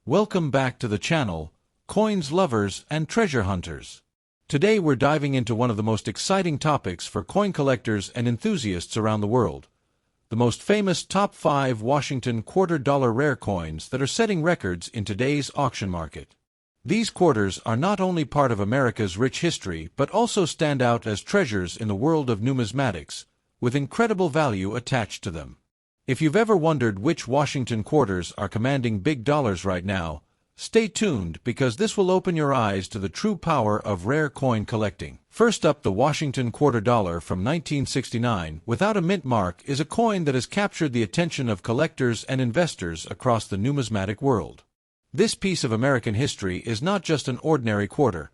Welcome back to the channel, coins lovers and treasure hunters. Today we're diving into one of the most exciting topics for coin collectors and enthusiasts around the world. The most famous top 5 Washington $quarter rare coins that are setting records in today's auction market. These quarters are not only part of America's rich history but also stand out as treasures in the world of numismatics, with incredible value attached to them. If you've ever wondered which Washington quarters are commanding big dollars right now, stay tuned because this will open your eyes to the true power of rare coin collecting. First up, the Washington $quarter from 1969 without a mint mark is a coin that has captured the attention of collectors and investors across the numismatic world. This piece of American history is not just an ordinary quarter.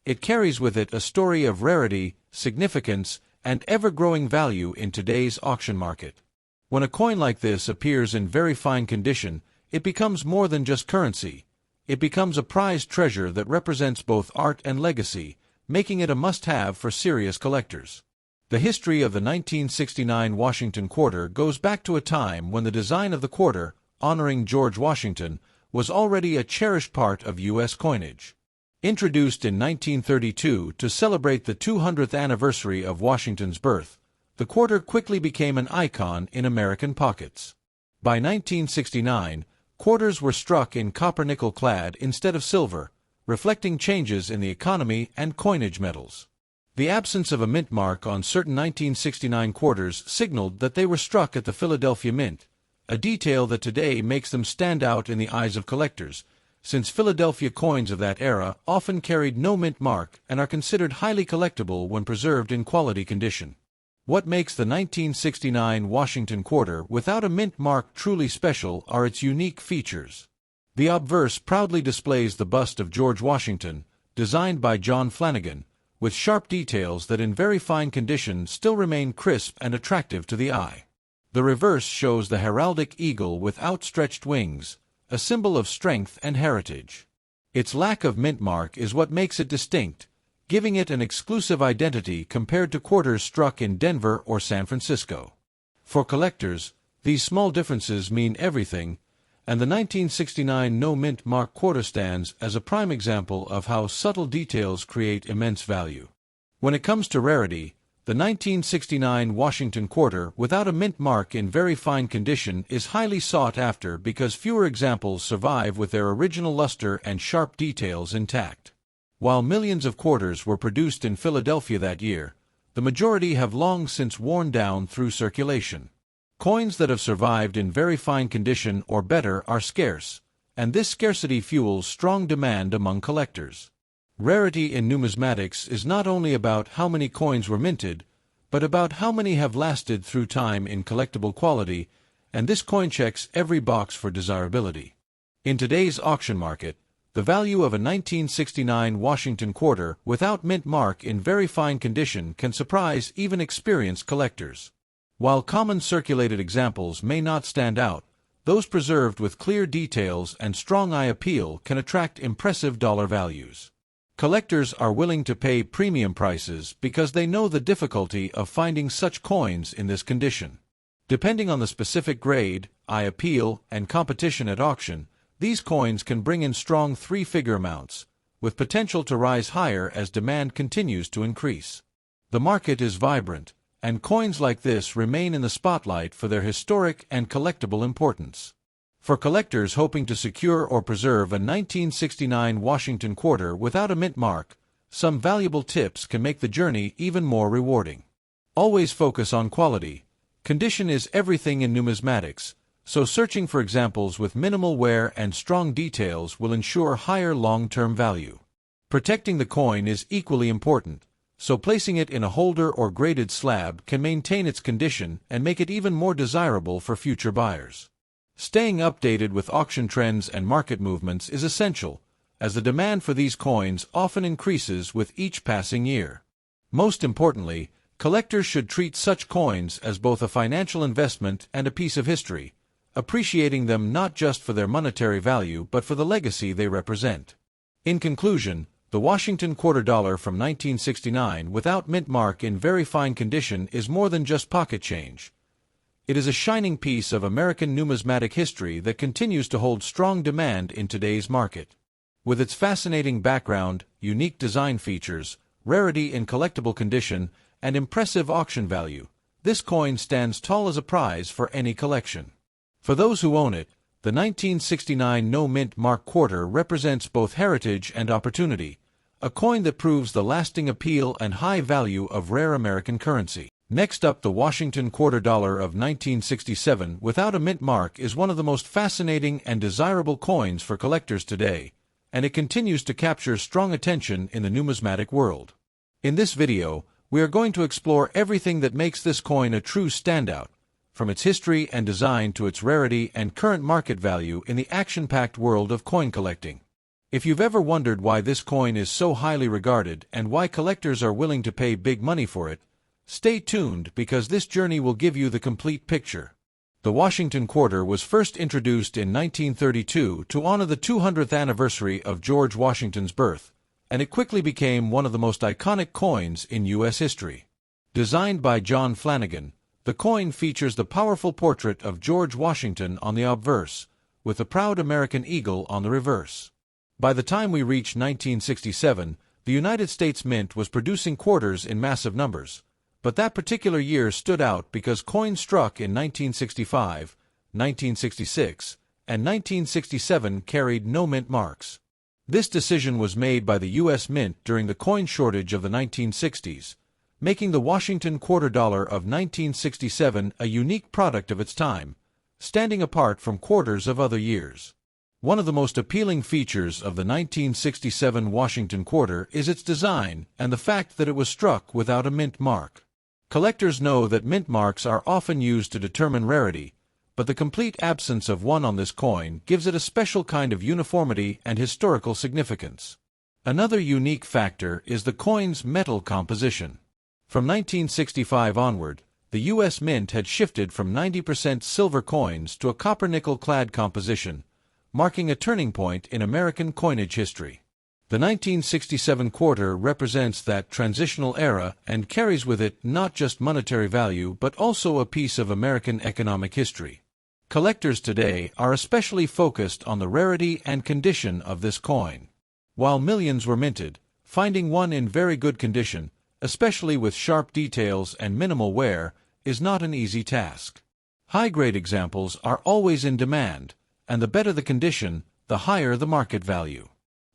It carries with it a story of rarity, significance, and ever-growing value in today's auction market. When a coin like this appears in very fine condition, it becomes more than just currency. It becomes a prized treasure that represents both art and legacy, making it a must-have for serious collectors. The history of the 1969 Washington quarter goes back to a time when the design of the quarter, honoring George Washington, was already a cherished part of U.S. coinage. Introduced in 1932 to celebrate the 200th anniversary of Washington's birth, the quarter quickly became an icon in American pockets. By 1969, quarters were struck in copper-nickel clad instead of silver, reflecting changes in the economy and coinage metals. The absence of a mint mark on certain 1969 quarters signaled that they were struck at the Philadelphia Mint, a detail that today makes them stand out in the eyes of collectors, since Philadelphia coins of that era often carried no mint mark and are considered highly collectible when preserved in quality condition. What makes the 1969 Washington quarter without a mint mark truly special are its unique features. The obverse proudly displays the bust of George Washington, designed by John Flanagan, with sharp details that in very fine condition still remain crisp and attractive to the eye. The reverse shows the heraldic eagle with outstretched wings, a symbol of strength and heritage. Its lack of mint mark is what makes it distinct, giving it an exclusive identity compared to quarters struck in Denver or San Francisco. For collectors, these small differences mean everything, and the 1969 no mint mark quarter stands as a prime example of how subtle details create immense value. When it comes to rarity, the 1969 Washington quarter without a mint mark in very fine condition is highly sought after because fewer examples survive with their original luster and sharp details intact. While millions of quarters were produced in Philadelphia that year, the majority have long since worn down through circulation. Coins that have survived in very fine condition or better are scarce, and this scarcity fuels strong demand among collectors. Rarity in numismatics is not only about how many coins were minted, but about how many have lasted through time in collectible quality, and this coin checks every box for desirability. In today's auction market, the value of a 1969 Washington quarter without mint mark in very fine condition can surprise even experienced collectors. While common circulated examples may not stand out, those preserved with clear details and strong eye appeal can attract impressive dollar values. Collectors are willing to pay premium prices because they know the difficulty of finding such coins in this condition. Depending on the specific grade, eye appeal, and competition at auction, these coins can bring in strong three-figure amounts, with potential to rise higher as demand continues to increase. The market is vibrant, and coins like this remain in the spotlight for their historic and collectible importance. For collectors hoping to secure or preserve a 1969 Washington quarter without a mint mark, some valuable tips can make the journey even more rewarding. Always focus on quality. Condition is everything in numismatics, so searching for examples with minimal wear and strong details will ensure higher long-term value. Protecting the coin is equally important, so placing it in a holder or graded slab can maintain its condition and make it even more desirable for future buyers. Staying updated with auction trends and market movements is essential, as the demand for these coins often increases with each passing year. Most importantly, collectors should treat such coins as both a financial investment and a piece of history, appreciating them not just for their monetary value but for the legacy they represent. In conclusion, the Washington $quarter from 1969 without mint mark in very fine condition is more than just pocket change. It is a shining piece of American numismatic history that continues to hold strong demand in today's market. With its fascinating background, unique design features, rarity in collectible condition, and impressive auction value, this coin stands tall as a prize for any collection. For those who own it, the 1969 No Mint Mark quarter represents both heritage and opportunity, a coin that proves the lasting appeal and high value of rare American currency. Next up, the Washington quarter dollar of 1967 without a mint mark is one of the most fascinating and desirable coins for collectors today, and it continues to capture strong attention in the numismatic world. In this video, we are going to explore everything that makes this coin a true standout, from its history and design to its rarity and current market value in the action-packed world of coin collecting. If you've ever wondered why this coin is so highly regarded and why collectors are willing to pay big money for it, stay tuned because this journey will give you the complete picture. The Washington quarter was first introduced in 1932 to honor the 200th anniversary of George Washington's birth, and it quickly became one of the most iconic coins in U.S. history. Designed by John Flanagan, the coin features the powerful portrait of George Washington on the obverse, with the proud American eagle on the reverse. By the time we reached 1967, the United States Mint was producing quarters in massive numbers, but that particular year stood out because coins struck in 1965, 1966, and 1967 carried no mint marks. This decision was made by the U.S. Mint during the coin shortage of the 1960s, making the Washington quarter dollar of 1967 a unique product of its time, standing apart from quarters of other years. One of the most appealing features of the 1967 Washington quarter is its design and the fact that it was struck without a mint mark. Collectors know that mint marks are often used to determine rarity, but the complete absence of one on this coin gives it a special kind of uniformity and historical significance. Another unique factor is the coin's metal composition. From 1965 onward, the U.S. Mint had shifted from 90% silver coins to a copper-nickel-clad composition, marking a turning point in American coinage history. The 1967 quarter represents that transitional era and carries with it not just monetary value but also a piece of American economic history. Collectors today are especially focused on the rarity and condition of this coin. While millions were minted, finding one in very good condition, especially with sharp details and minimal wear, is not an easy task. High-grade examples are always in demand, and the better the condition, the higher the market value.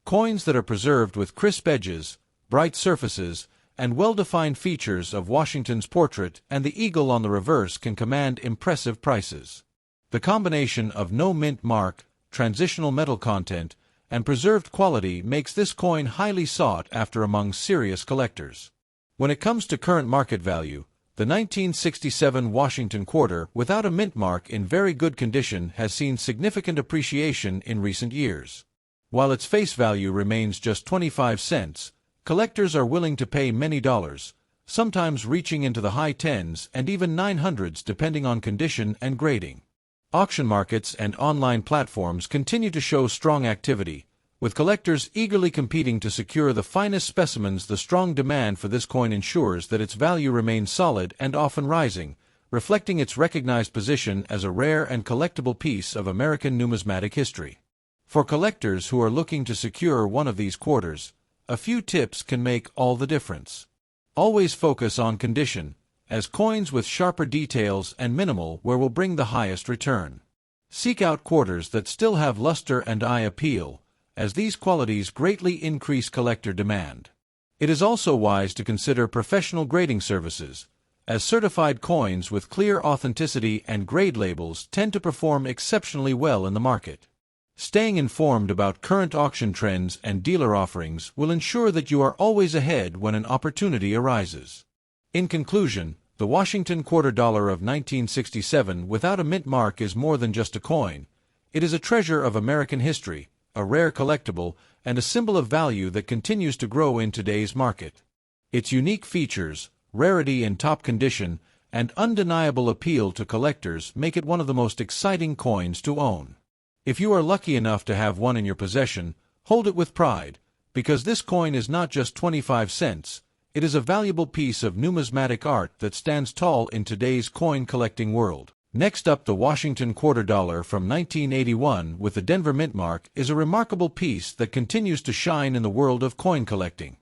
Coins that are preserved with crisp edges, bright surfaces, and well-defined features of Washington's portrait and the eagle on the reverse can command impressive prices. The combination of no mint mark, transitional metal content, and preserved quality makes this coin highly sought after among serious collectors. When it comes to current market value, the 1967 Washington quarter without a mint mark in very good condition has seen significant appreciation in recent years. While its face value remains just 25 cents, collectors are willing to pay many dollars, sometimes reaching into the high tens and even 900s depending on condition and grading. Auction markets and online platforms continue to show strong activity, with collectors eagerly competing to secure the finest specimens. The strong demand for this coin ensures that its value remains solid and often rising, reflecting its recognized position as a rare and collectible piece of American numismatic history. For collectors who are looking to secure one of these quarters, a few tips can make all the difference. Always focus on condition, as coins with sharper details and minimal wear will bring the highest return. Seek out quarters that still have luster and eye appeal, as these qualities greatly increase collector demand. It is also wise to consider professional grading services, as certified coins with clear authenticity and grade labels tend to perform exceptionally well in the market. Staying informed about current auction trends and dealer offerings will ensure that you are always ahead when an opportunity arises. In conclusion, the Washington quarter dollar of 1967 without a mint mark is more than just a coin. It is a treasure of American history, a rare collectible, and a symbol of value that continues to grow in today's market. Its unique features, rarity in top condition, and undeniable appeal to collectors make it one of the most exciting coins to own. If you are lucky enough to have one in your possession, hold it with pride, because this coin is not just 25 cents, it is a valuable piece of numismatic art that stands tall in today's coin collecting world. Next up, the Washington quarter dollar from 1981 with the Denver mint mark is a remarkable piece that continues to shine in the world of coin collecting.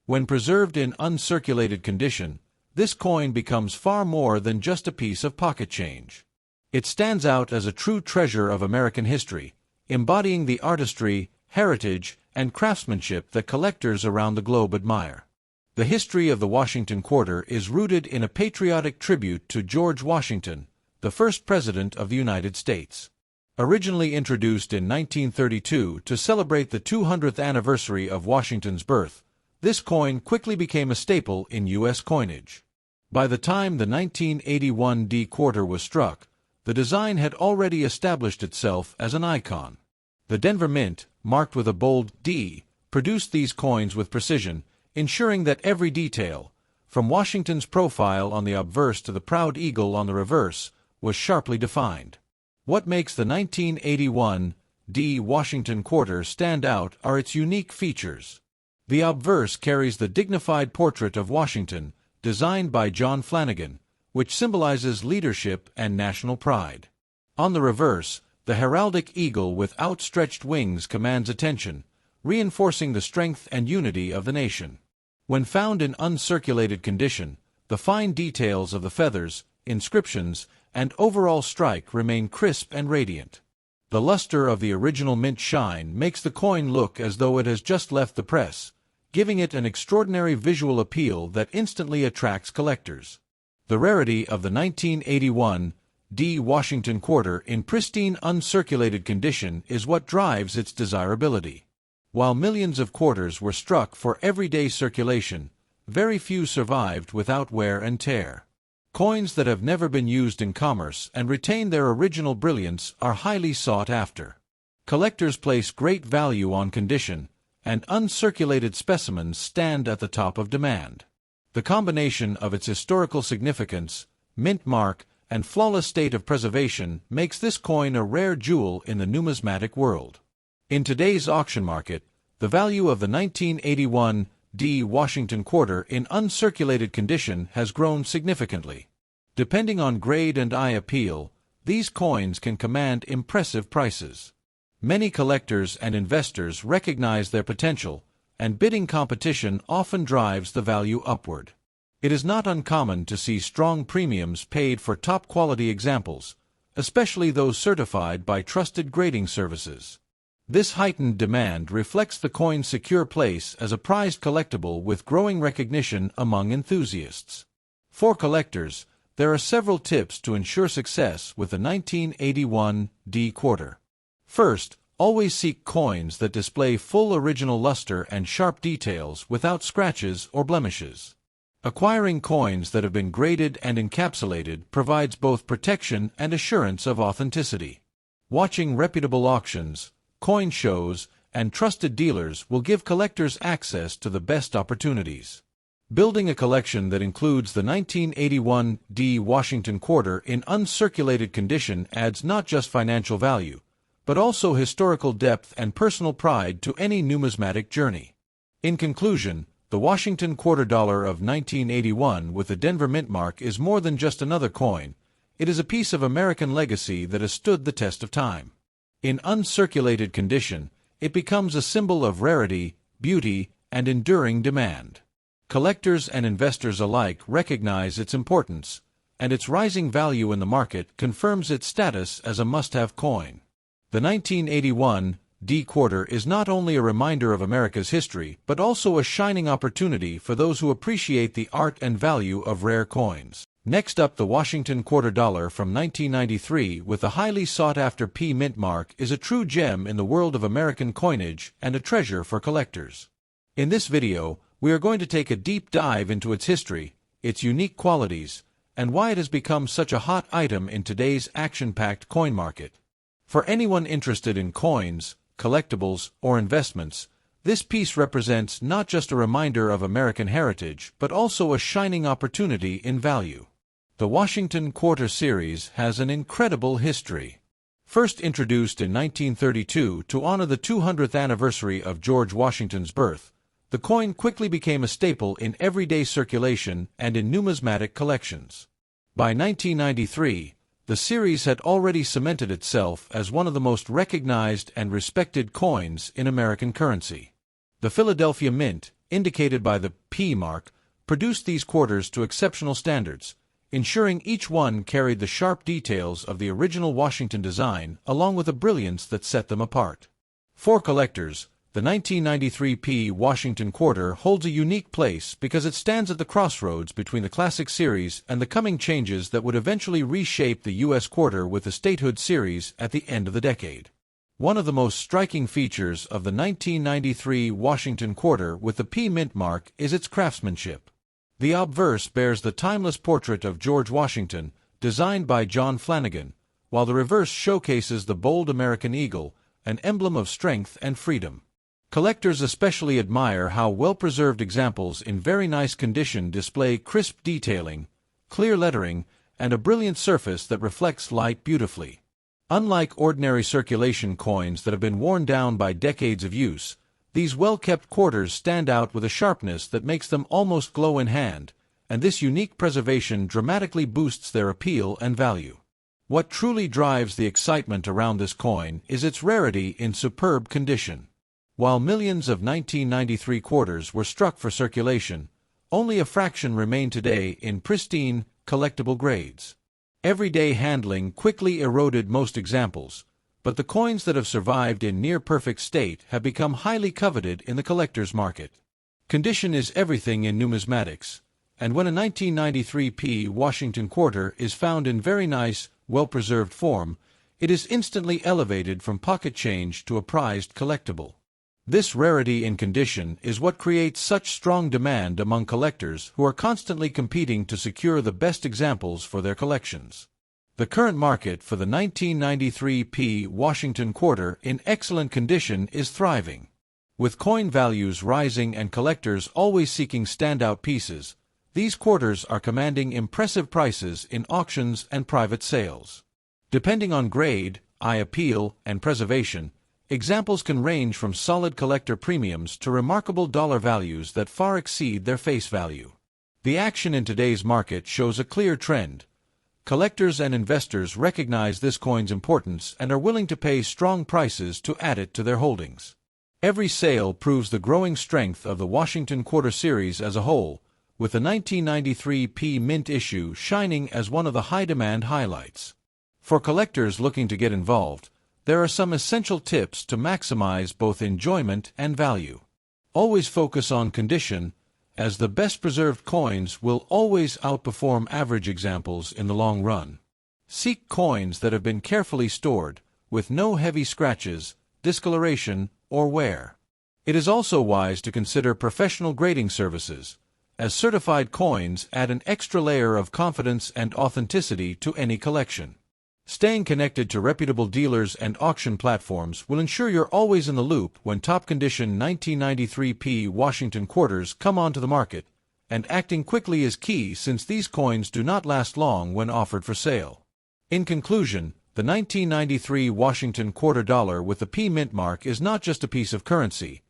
When preserved in uncirculated condition, this coin becomes far more than just a piece of pocket change. It stands out as a true treasure of American history, embodying the artistry, heritage, and craftsmanship that collectors around the globe admire. The history of the Washington quarter is rooted in a patriotic tribute to George Washington, the first President of the United States. Originally introduced in 1932 to celebrate the 200th anniversary of Washington's birth, this coin quickly became a staple in U.S. coinage. By the time the 1981 D quarter was struck, the design had already established itself as an icon. The Denver Mint, marked with a bold D, produced these coins with precision, ensuring that every detail, from Washington's profile on the obverse to the proud eagle on the reverse, was sharply defined. What makes the 1981 D Washington quarter stand out are its unique features. The obverse carries the dignified portrait of Washington, designed by John Flanagan, which symbolizes leadership and national pride. On the reverse, the heraldic eagle with outstretched wings commands attention, reinforcing the strength and unity of the nation. When found in uncirculated condition, the fine details of the feathers, inscriptions, and overall strike remain crisp and radiant. The luster of the original mint shine makes the coin look as though it has just left the press, giving it an extraordinary visual appeal that instantly attracts collectors. The rarity of the 1981 D Washington quarter in pristine uncirculated condition is what drives its desirability. While millions of quarters were struck for everyday circulation, very few survived without wear and tear. Coins that have never been used in commerce and retain their original brilliance are highly sought after. Collectors place great value on condition, and uncirculated specimens stand at the top of demand. The combination of its historical significance, mint mark, and flawless state of preservation makes this coin a rare jewel in the numismatic world. In today's auction market, the value of the 1981 D Washington quarter in uncirculated condition has grown significantly. Depending on grade and eye appeal, these coins can command impressive prices. Many collectors and investors recognize their potential, and bidding competition often drives the value upward. It is not uncommon to see strong premiums paid for top-quality examples, especially those certified by trusted grading services. This heightened demand reflects the coin's secure place as a prized collectible with growing recognition among enthusiasts. For collectors, there are several tips to ensure success with the 1981 D quarter. First, always seek coins that display full original luster and sharp details without scratches or blemishes. Acquiring coins that have been graded and encapsulated provides both protection and assurance of authenticity. Watching reputable auctions, coin shows, and trusted dealers will give collectors access to the best opportunities. Building a collection that includes the 1981 D Washington quarter in uncirculated condition adds not just financial value, but also historical depth and personal pride to any numismatic journey. In conclusion, the Washington quarter dollar of 1981 with the Denver mint mark is more than just another coin. It is a piece of American legacy that has stood the test of time. In uncirculated condition, it becomes a symbol of rarity, beauty, and enduring demand. Collectors and investors alike recognize its importance, and its rising value in the market confirms its status as a must-have coin. The 1981 D quarter is not only a reminder of America's history, but also a shining opportunity for those who appreciate the art and value of rare coins. Next up, the Washington quarter dollar from 1993 with the highly sought-after P mint mark is a true gem in the world of American coinage and a treasure for collectors. In this video, we are going to take a deep dive into its history, its unique qualities, and why it has become such a hot item in today's action-packed coin market. For anyone interested in coins, collectibles, or investments, this piece represents not just a reminder of American heritage, but also a shining opportunity in value. The Washington Quarter series has an incredible history. First introduced in 1932 to honor the 200th anniversary of George Washington's birth, the coin quickly became a staple in everyday circulation and in numismatic collections. By 1993, The series had already cemented itself as one of the most recognized and respected coins in American currency. The Philadelphia Mint, indicated by the P mark, produced these quarters to exceptional standards, ensuring each one carried the sharp details of the original Washington design along with a brilliance that set them apart. For collectors, the 1993 P Washington quarter holds a unique place because it stands at the crossroads between the classic series and the coming changes that would eventually reshape the U.S. quarter with the statehood series at the end of the decade. One of the most striking features of the 1993 Washington quarter with the P mint mark is its craftsmanship. The obverse bears the timeless portrait of George Washington, designed by John Flanagan, while the reverse showcases the bold American eagle, an emblem of strength and freedom. Collectors especially admire how well-preserved examples in very nice condition display crisp detailing, clear lettering, and a brilliant surface that reflects light beautifully. Unlike ordinary circulation coins that have been worn down by decades of use, these well-kept quarters stand out with a sharpness that makes them almost glow in hand, and this unique preservation dramatically boosts their appeal and value. What truly drives the excitement around this coin is its rarity in superb condition. While millions of 1993 quarters were struck for circulation, only a fraction remain today in pristine, collectible grades. Everyday handling quickly eroded most examples, but the coins that have survived in near-perfect state have become highly coveted in the collector's market. Condition is everything in numismatics, and when a 1993 P Washington quarter is found in very nice, well-preserved form, it is instantly elevated from pocket change to a prized collectible. This rarity in condition is what creates such strong demand among collectors who are constantly competing to secure the best examples for their collections. The current market for the 1993 P Washington quarter in excellent condition is thriving. With coin values rising and collectors always seeking standout pieces, these quarters are commanding impressive prices in auctions and private sales. Depending on grade, eye appeal, and preservation, examples can range from solid collector premiums to remarkable dollar values that far exceed their face value. The action in today's market shows a clear trend. Collectors and investors recognize this coin's importance and are willing to pay strong prices to add it to their holdings. Every sale proves the growing strength of the Washington Quarter Series as a whole, with the 1993 P Mint issue shining as one of the high-demand highlights. For collectors looking to get involved, there are some essential tips to maximize both enjoyment and value. Always focus on condition, as the best-preserved coins will always outperform average examples in the long run. Seek coins that have been carefully stored, with no heavy scratches, discoloration, or wear. It is also wise to consider professional grading services, as certified coins add an extra layer of confidence and authenticity to any collection. Staying connected to reputable dealers and auction platforms will ensure you're always in the loop when top-condition 1993 P Washington quarters come onto the market, and acting quickly is key since these coins do not last long when offered for sale. In conclusion, the 1993 Washington quarter dollar with the P mint mark is not just a piece of currency.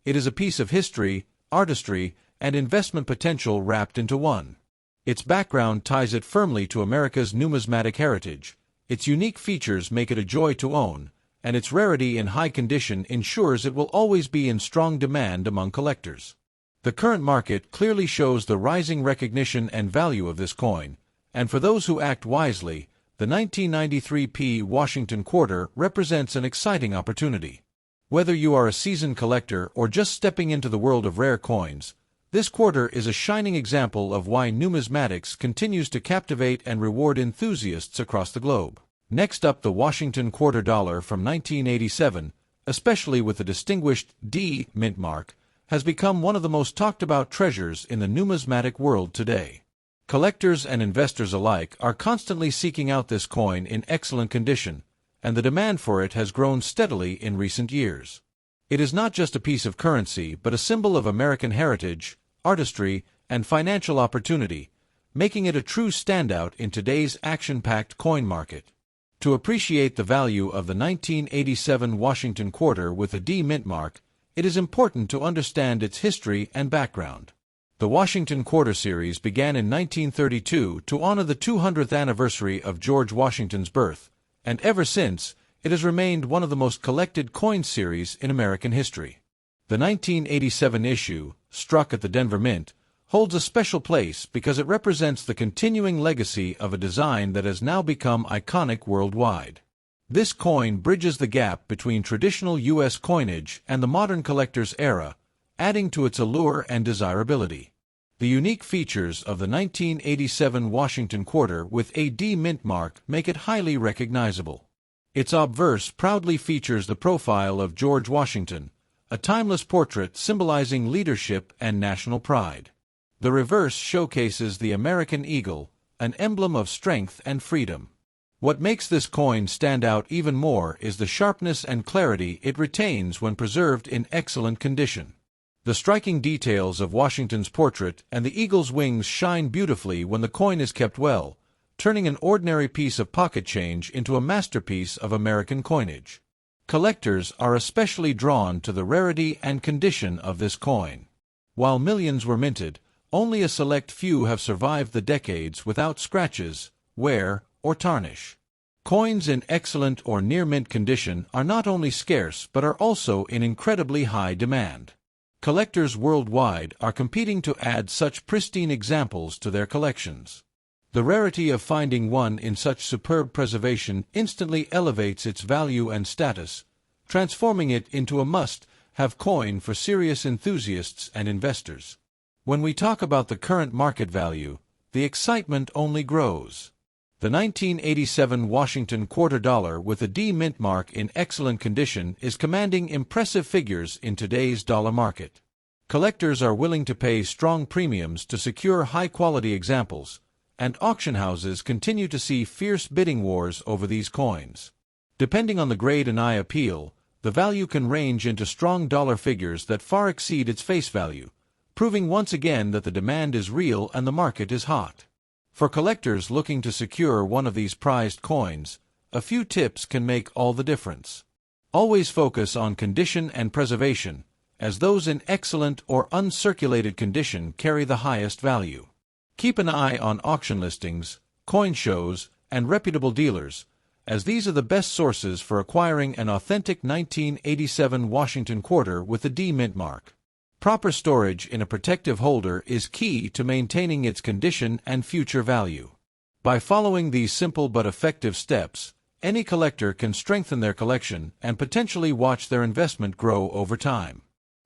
It is a piece of history, artistry, and investment potential wrapped into one. Its background ties it firmly to America's numismatic heritage. Its unique features make it a joy to own, and its rarity in high condition ensures it will always be in strong demand among collectors. The current market clearly shows the rising recognition and value of this coin, and for those who act wisely, the 1993 P Washington quarter represents an exciting opportunity. Whether you are a seasoned collector or just stepping into the world of rare coins, this quarter is a shining example of why numismatics continues to captivate and reward enthusiasts across the globe. Next up, the Washington quarter dollar from 1987, especially with the distinguished D mint mark, has become one of the most talked about treasures in the numismatic world today. Collectors and investors alike are constantly seeking out this coin in excellent condition, and the demand for it has grown steadily in recent years. It is not just a piece of currency, but a symbol of American heritage, artistry, and financial opportunity, making it a true standout in today's action-packed coin market. To appreciate the value of the 1987 Washington quarter with a D mint mark, it is important to understand its history and background. The Washington Quarter Series began in 1932 to honor the 200th anniversary of George Washington's birth, and ever since, it has remained one of the most collected coin series in American history. The 1987 issue, struck at the Denver Mint, holds a special place because it represents the continuing legacy of a design that has now become iconic worldwide. This coin bridges the gap between traditional U.S. coinage and the modern collector's era, adding to its allure and desirability. The unique features of the 1987 Washington Quarter with a D mint mark make it highly recognizable. Its obverse proudly features the profile of George Washington, a timeless portrait symbolizing leadership and national pride. The reverse showcases the American eagle, an emblem of strength and freedom. What makes this coin stand out even more is the sharpness and clarity it retains when preserved in excellent condition. The striking details of Washington's portrait and the eagle's wings shine beautifully when the coin is kept well, turning an ordinary piece of pocket change into a masterpiece of American coinage. Collectors are especially drawn to the rarity and condition of this coin. While millions were minted, only a select few have survived the decades without scratches, wear, or tarnish. Coins in excellent or near-mint condition are not only scarce but are also in incredibly high demand. Collectors worldwide are competing to add such pristine examples to their collections. The rarity of finding one in such superb preservation instantly elevates its value and status, transforming it into a must-have coin for serious enthusiasts and investors. When we talk about the current market value, the excitement only grows. The 1987 Washington Quarter Dollar with a D mint mark in excellent condition is commanding impressive figures in today's dollar market. Collectors are willing to pay strong premiums to secure high-quality examples, and auction houses continue to see fierce bidding wars over these coins. Depending on the grade and eye appeal, the value can range into strong dollar figures that far exceed its face value, proving once again that the demand is real and the market is hot. For collectors looking to secure one of these prized coins, a few tips can make all the difference. Always focus on condition and preservation, as those in excellent or uncirculated condition carry the highest value. Keep an eye on auction listings, coin shows, and reputable dealers, as these are the best sources for acquiring an authentic 1987 Washington Quarter with a D mint mark. Proper storage in a protective holder is key to maintaining its condition and future value. By following these simple but effective steps, any collector can strengthen their collection and potentially watch their investment grow over time.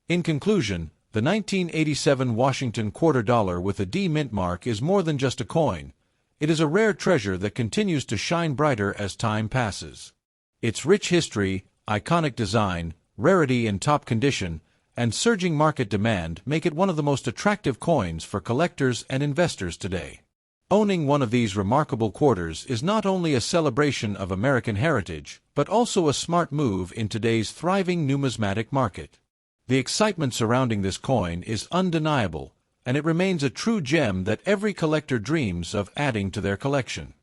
In conclusion, the 1987 Washington Quarter Dollar with a D mint mark is more than just a coin. It is a rare treasure that continues to shine brighter as time passes. Its rich history, iconic design, rarity in top condition, and surging market demand make it one of the most attractive coins for collectors and investors today. Owning one of these remarkable quarters is not only a celebration of American heritage, but also a smart move in today's thriving numismatic market. The excitement surrounding this coin is undeniable, and it remains a true gem that every collector dreams of adding to their collection.